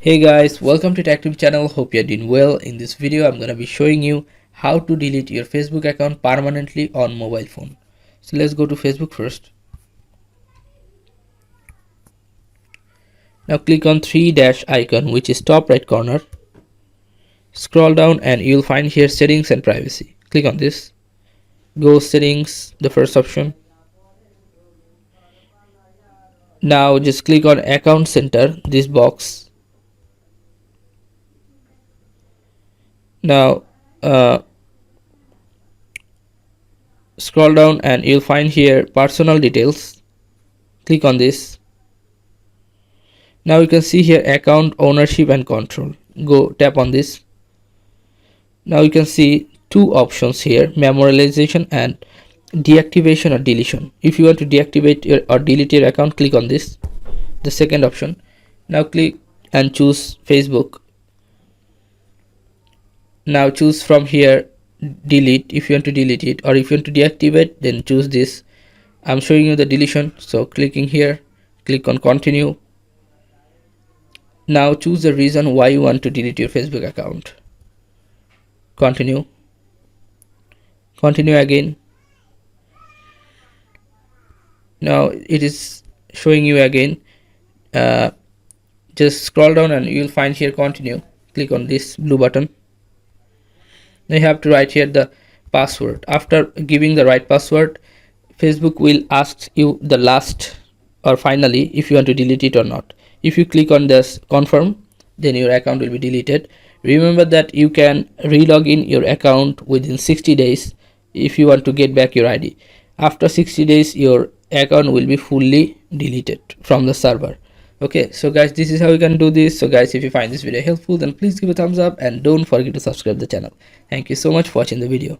Hey guys, welcome to Tech Tip channel. Hope you're doing well. In this video, I'm gonna be showing you how to delete your Facebook account permanently on mobile phone. So let's go to Facebook first. Now click on three dash icon, which is top right corner. Scroll down and you'll find here settings and privacy. Click on this. Go settings, the first option. Now just click on account center, this box. Now scroll down and you'll find here personal details. Click on this. Now you can see here account ownership and control. Go tap on this. Now you can see two options here, memorialization and deactivation or deletion. If you want to deactivate or delete your account, click on this, the second option. Now click and choose Facebook. Now choose from here delete if you want to delete it, or if you want to deactivate, then choose this. I'm showing you the deletion, so clicking here, click on continue. Now choose the reason why you want to delete your Facebook account. Continue again. Now it is showing you again. Just scroll down and you'll find here continue. Click on this blue button. Now you have to write here the password. After giving the right password, Facebook will ask you the last or finally if you want to delete it or not. If you click on this confirm, then your account will be deleted. Remember that you can relog in your account within 60 days if you want to get back your ID. After 60 days, your account will be fully deleted from the server. Okay, so guys, this is how you can do this. So guys, if you find this video helpful, then please give a thumbs up and don't forget to subscribe the channel. Thank you so much for watching the video.